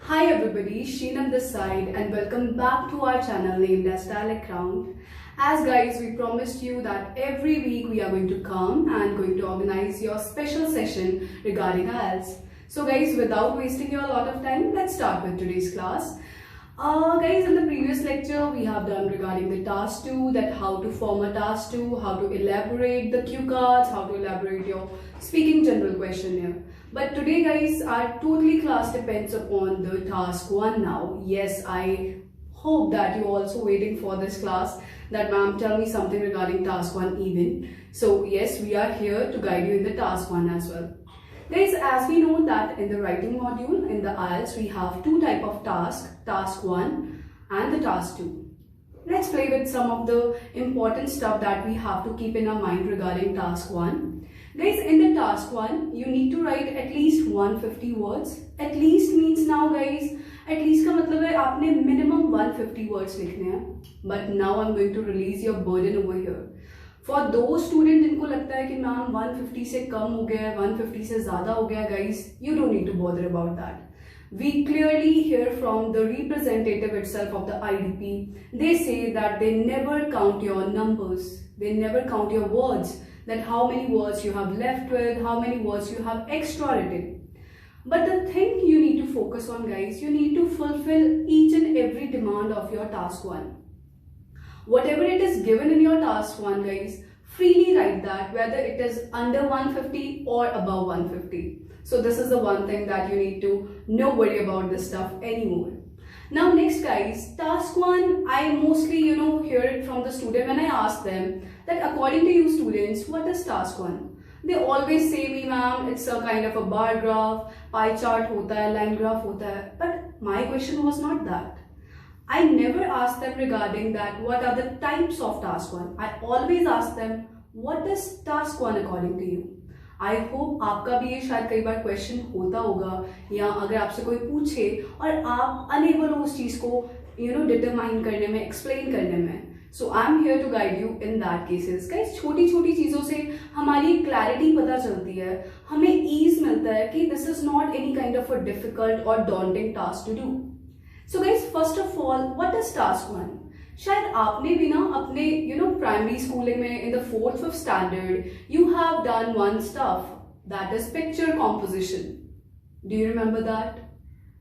Hi everybody, Sheenam this side and welcome back to our channel named as Dialect Round. As guys, we promised you that every week we are going to come and going to organize your special session regarding ielts. So guys, without wasting your lot of time, let's start with today's class. Guys, in the previous lecture we have done regarding the task 2, that how to form a task 2, how to elaborate the cue cards, how to elaborate your speaking general questionnaire. But today guys, our totally class depends upon the task 1 now. Yes, I hope that you're also waiting for this class, that ma'am tell me something regarding task 1 even. So yes, we are here to guide you in the task 1 as well. Guys, as we know that in the writing module in the IELTS we have two type of tasks, task 1 and the task 2. Let's play with some of the important stuff that we have to keep in our mind regarding task 1. Guys, in the task 1 you need to write at least 150 words. At least means now guys, at least का मतलब है आपने minimum 150 words लिखने हैं. But now I'm going to release your burden over here. For those students जिनको लगता है कि मैम 150 से कम हो गया है, 150 से ज़्यादा हो गया है, guys, you don't need to bother about that. We clearly hear from the representative itself of the IDP. They say that they never count your numbers. They never count your words, that how many words you have left with, how many words you have extra written. But the thing you need to focus on, guys, you need to fulfill each and every demand of your task 1. Whatever it is given in your task 1, guys, freely write that, whether it is under 150 or above 150. So this is the one thing that you need to no worry about this stuff anymore. Now next guys, task 1, I mostly hear it from the student when I ask them that according to you students, what is task 1? They always say me, ma'am, it's a kind of a bar graph, pie chart hota hai, line graph hota hai. But my question was not that. I never asked them regarding that what are the types of task 1. I always ask them what is task 1 according to you. I hope आपका भी ये शायद कई बार question होता होगा, या अगर आपसे कोई पूछे और आप अनेबल हो उस चीज को डिटरमाइन करने में, एक्सप्लेन करने में. So I'm here to guide you in that cases. Guys, छोटी छोटी चीजों से हमारी क्लैरिटी पता चलती है, हमें ईज मिलता है कि this is not any kind of a difficult or daunting task to do. So guys, first of all, what is task 1? शायद आपने भी ना अपने प्राइमरी स्कूलिंग में in the 4th 5th standard you have done one stuff, that is picture composition. Do you remember that?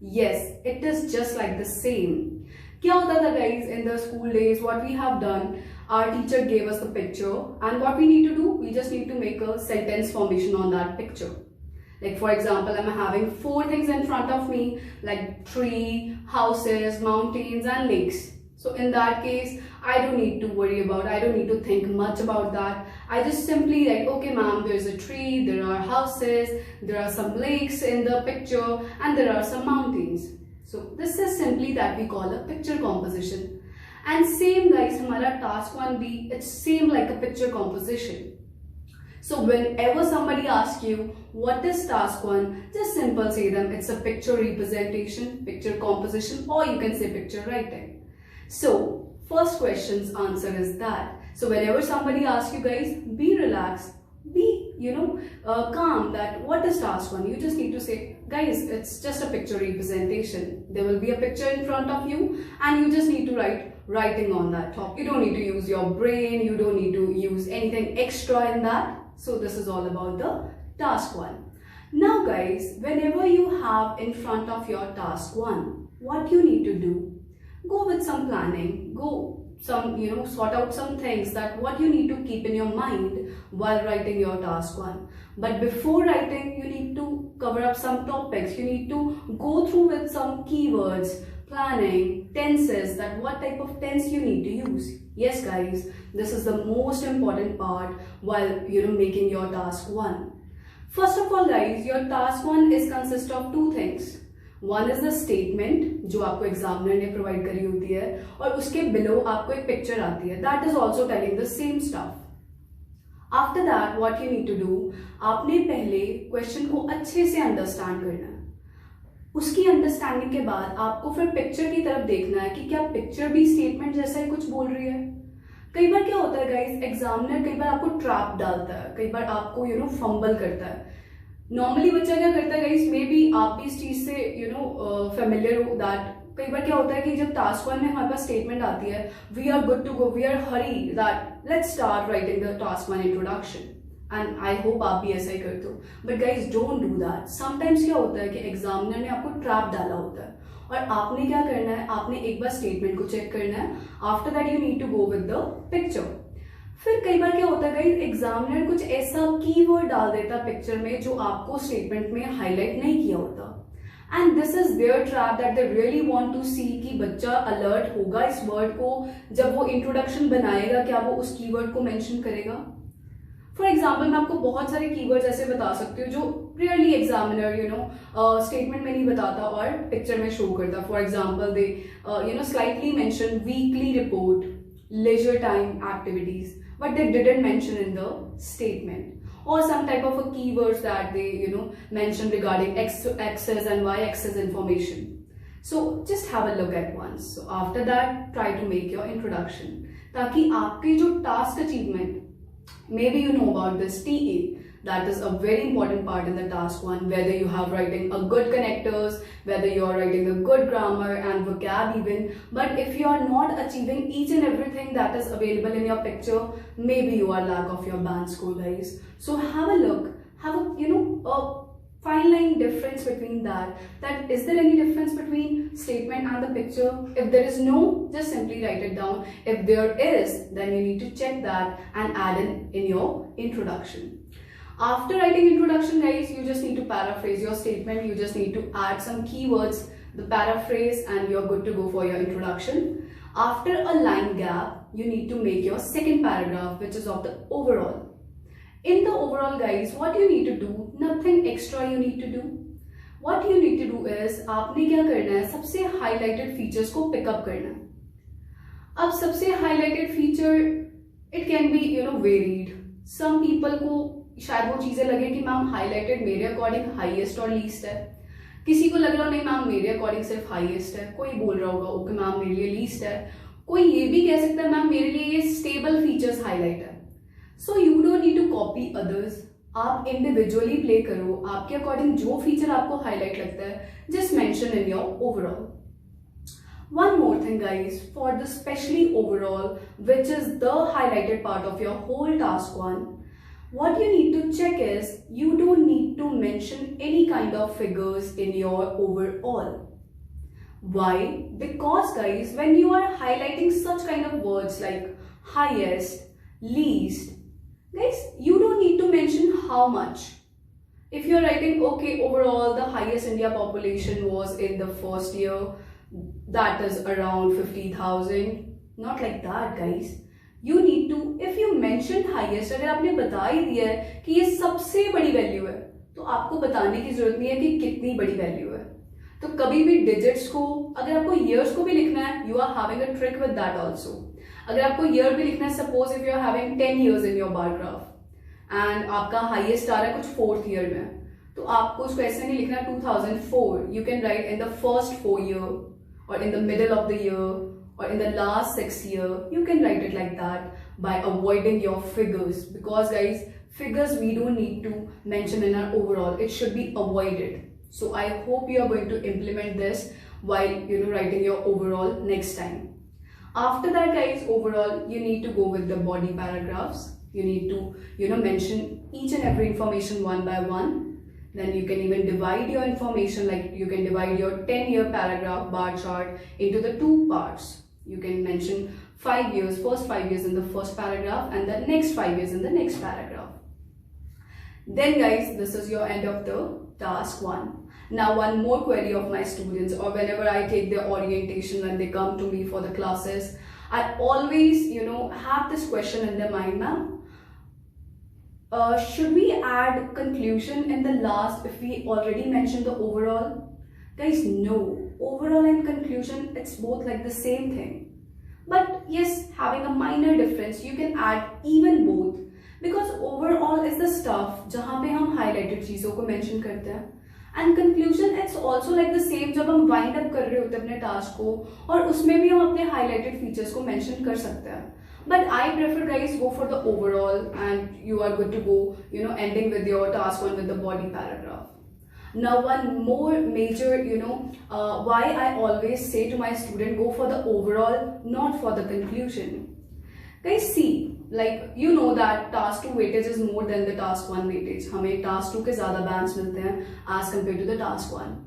Yes, it is just like the same. क्या होता था guys in the school days? What we have done, our teacher gave us the picture and what we need to do, we just need to make a sentence formation on that picture. Like for example, I'm having 4 things in front of me, like tree, houses, mountains and lakes. So in that case, I don't need to worry about, I don't need to think much about that. I just simply like, okay ma'am, there's a tree, there are houses, there are some lakes in the picture and there are some mountains. So this is simply that we call a picture composition. And same guys, हमारा task 1B, it's same like a picture composition. So whenever somebody asks you what is task 1, just simple say them it's a picture representation, picture composition, or you can say picture writing. So first question's answer is that. So whenever somebody asks you guys, be relaxed, be calm, that what is task 1? You just need to say, guys, it's just a picture representation. There will be a picture in front of you and you just need to write writing on that top. You don't need to use your brain, you don't need to use anything extra in that. So this is all about the task 1. Now guys, whenever you have in front of your task 1, what you need to do? Go with some planning, go some, sort out some things that what you need to keep in your mind while writing your task 1. But before writing, you need to cover up some topics, you need to go through with some keywords, planning, tenses, that what type of tense you need to use. Yes guys, this is the most important part while making your task 1. First of all guys, your task 1 is consist of 2 things. One is the statement जो आपको examiner ने provide करी होती है और उसके below आपको एक picture आती है. That is also telling the same stuff. After that, what you need to do, आपने पहले question को अच्छे से understand करना है. उसकी understanding के बाद आपको फिर picture की तरफ देखना है कि क्या picture भी statement जैसा ही कुछ बोल रही है. कई बार क्या होता है guys, examiner कई बार आपको trap डालता है, कई बार आपको fumble करता है. नॉर्मली बच्चा क्या करता है गाइस, मे बी आप भी इस चीज से फेमिलियर हो दैट कई बार क्या होता है कि जब टास्क वन में हमारे पास स्टेटमेंट आती है, we are good to go, we are hurry that let's start writing the task one introduction, and I hope आप भी ऐसा ही करते हो। But guys don't do that. Sometimes क्या होता है कि एग्जामिनर ने आपको ट्रैप डाला होता है और आपने क्या करना है, आपने एक बार स्टेटमेंट को चेक करना है, after that you need to go with the picture. फिर कई बार क्या होता है गाइज, एग्जामिनर कुछ ऐसा कीवर्ड डाल देता है पिक्चर में जो आपको स्टेटमेंट में हाईलाइट नहीं किया होता, and this is their trap that they really want to see कि बच्चा अलर्ट होगा इस वर्ड को, जब वो इंट्रोडक्शन बनाएगा क्या वो उस कीवर्ड को मेंशन करेगा। फॉर एग्जाम्पल मैं आपको बहुत सारे कीवर्ड्स ऐसे बता सकती हूँ जो रियली एग्जामिनर स्टेटमेंट में नहीं बताता और पिक्चर में शो करता। For example they slightly mention weekly report, leisure time activities, but they didn't mention in the statement, or some type of a keywords that they mention regarding x's and y axis information. So just have a look at once. So after that try to make your introduction ताकि आपके जो task achievement, maybe you know about this TA, that is a very important part in the task one, whether you have writing a good connectors, whether you are writing a good grammar and vocab even, but if you are not achieving each and everything that is available in your picture, maybe you are lack of your band score guys. So have a look, have a fine line difference between that is there any difference between statement and the picture? If there is no, just simply write it down. If there is, then you need to check that and add in your introduction. After writing introduction guys, you just need to paraphrase your statement, you just need to add some keywords, the paraphrase, and you're good to go for your introduction. After a line gap, you need to make your second paragraph, which is of the overall. In the overall guys, what you need to do, nothing extra you need to do. What you need to do is, आपने क्या करना है, सबसे highlighted features को pick up करना है। अब सबसे highlighted feature, it can be varied. Some people को शायद वो चीजें लगे कि मैम हाईलाइटेड मेरे अकॉर्डिंग हाईएस्ट और लीस्ट है, किसी को लग रहा हो नहीं मैम मेरे अकॉर्डिंग सिर्फ हाईएस्ट है, कोई बोल रहा होगा ओके मैम मेरे लिए लीस्ट है, कोई ये भी कह सकता है मैम मेरे लिए ये स्टेबल फीचर्स हाईलाइट है। So you don't need to copy others, आप इंडिविजुअली प्ले करो, आपके अकॉर्डिंग जो फीचर आपको हाईलाइट लगता है just mention in your overall. One more thing guys, for the especially overall, which is the highlighted part of your whole task one, what you need to check is you don't need to mention any kind of figures in your overall. Why? Because guys, when you are highlighting such kind of words like highest, least, guys, you don't need to mention how much. If you are writing okay overall the highest India population was in the first year, that is around 50,000, not like that guys. You need to, if you mention highest, अगर आपने बता ही दिया है कि ये सबसे बड़ी value है, तो आपको बताने की जरूरत नहीं है कि कितनी बड़ी वैल्यू है। तो कभी भी डिजिट्स को, अगर आपको ईयर्स को भी लिखना है, you are having a trick with that also. अगर आपको ईयर भी लिखना है, suppose if you are having 10 years in your bar graph and आपका हाईएस्ट आ रहा है कुछ 4th year में, तो आपको उसको ऐसे नहीं लिखना 2004, you can write in the first 4 year or in the middle of the year or in the last 6 year. You can write it like that by avoiding your figures, because guys, figures we don't need to mention in our overall, it should be avoided. So I hope you are going to implement this while writing your overall next time. After that guys, overall you need to go with the body paragraphs. You need to mention each and every information one by one. Then you can even divide your information, like you can divide your 10-year paragraph bar chart into the 2 parts. You can mention 5 years, first 5 years in the first paragraph and the next 5 years in the next paragraph. Then guys, this is your end of the task 1. Now one more query of my students, or whenever I take their orientation when they come to me for the classes, I always have this question in their mind, ma'am, should we add conclusion in the last if we already mentioned the overall? Guys, no. Overall and conclusion, it's both like the same thing. But yes, having a minor difference, you can add even both. Because overall is the stuff जहाँ पे हम highlighted चीज़ों को mention करते हैं. And conclusion, it's also like the same जब हम wind up कर रहे होते हैं अपने task को, और उसमें भी हम अपने highlighted features को mention कर सकते हैं. But I prefer, guys, go for the overall and you are good to go, ending with your task 1 with the body paragraph. Now, one more major, why I always say to my student, go for the overall, not for the conclusion. Guys, see, like that task 2 weightage is more than the task 1 weightage. हमें task 2 के ज़्यादा bands मिलते हैं as compared to the task 1.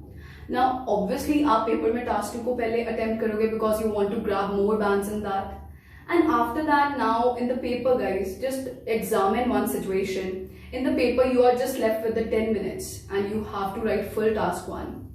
Now, obviously, आप paper में task 2 को पहले attempt करोगे because you want to grab more bands in that. And after that, now in the paper, guys, just examine one situation. In the paper, you are just left with the 10 minutes and you have to write full task 1.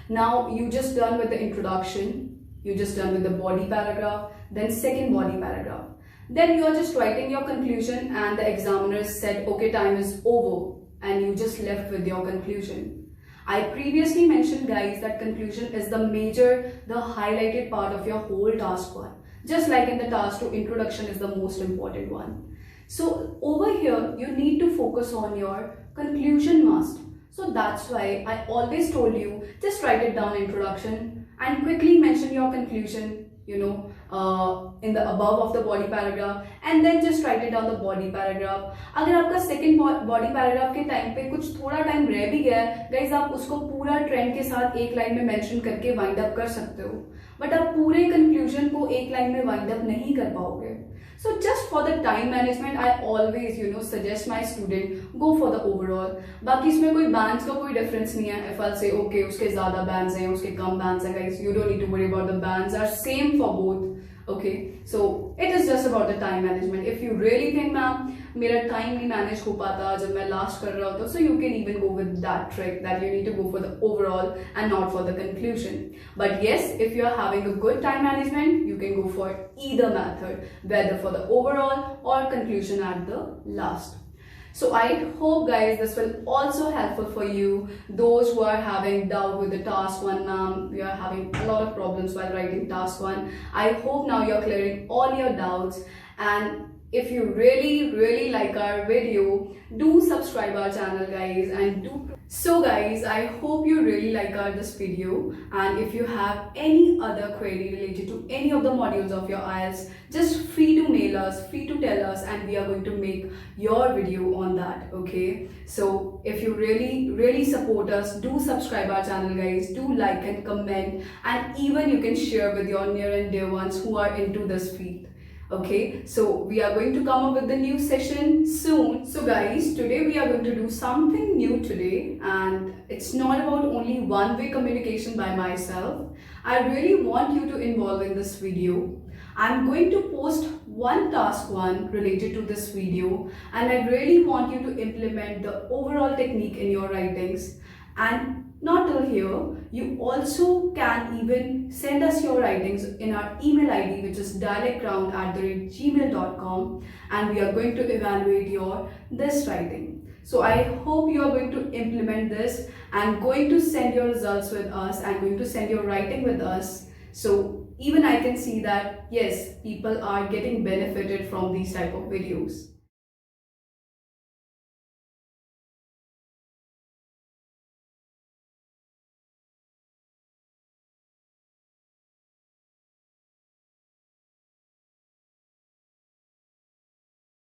Now, you just done with the introduction, you just done with the body paragraph, then second body paragraph. Then you are just writing your conclusion and the examiner said, okay, time is over, and you just left with your conclusion. I previously mentioned, guys, that conclusion is the highlighted part of your whole task 1. Just like in the task 2, introduction is the most important one. So over here, you need to focus on your conclusion must. So that's why I always told you, just write it down introduction and quickly mention your conclusion, in the above of the body paragraph, and then just write it down the body paragraph. अगर आपका second body paragraph के time पे कुछ थोड़ा time रह भी गया है, guys, आप उसको पूरा ट्रेंड के साथ एक लाइन में मेंशन करके वाइंड अप कर सकते हो, बट आप पूरे कंक्लूजन को एक लाइन में वाइंड अप नहीं कर पाओगे. So just for the time management, I always suggest my student go for the overall. बाकी इसमें कोई bands का कोई difference नहीं है. If I'll say okay, उसके ज़्यादा bands हैं, उसके कम bands हैं, guys, you don't need to worry about the bands are same for both. Okay, so it is just about the time management. If you really think, ma'am, मेरा time नहीं manage हो पाता जब मैं last कर रहा होता, so you can even go with that trick that you need to go for the overall and not for the conclusion. But yes, if you are having a good time management, you can go for either method, whether for the overall or conclusion at the last. So I hope, guys, this will also helpful for you. Those who are having doubt with the task 1, ma'am, we are having a lot of problems while writing task 1. I hope now you're clearing all your doubts. And if you really like our video, do subscribe our channel, guys, and do. So guys, I hope you really like this video, and if you have any other query related to any of the modules of your IELTS, just free to mail us, free to tell us, and we are going to make your video on that. Okay, so if you really support us, do subscribe our channel, guys, do like and comment, and even you can share with your near and dear ones who are into this field. Okay, so we are going to come up with the new session soon. So guys, today we are going to do something new today, and it's not about only one-way communication by myself. I really want you to involve in this video. I'm going to post one task 1 related to this video, and I really want you to implement the overall technique in your writings. And not till here, you also can even send us your writings in our email ID, which is dialectground@gmail.com, and we are going to evaluate this writing. So I hope you are going to implement this and going to send your results with us and going to send your writing with us. So even I can see that yes, people are getting benefited from these type of videos.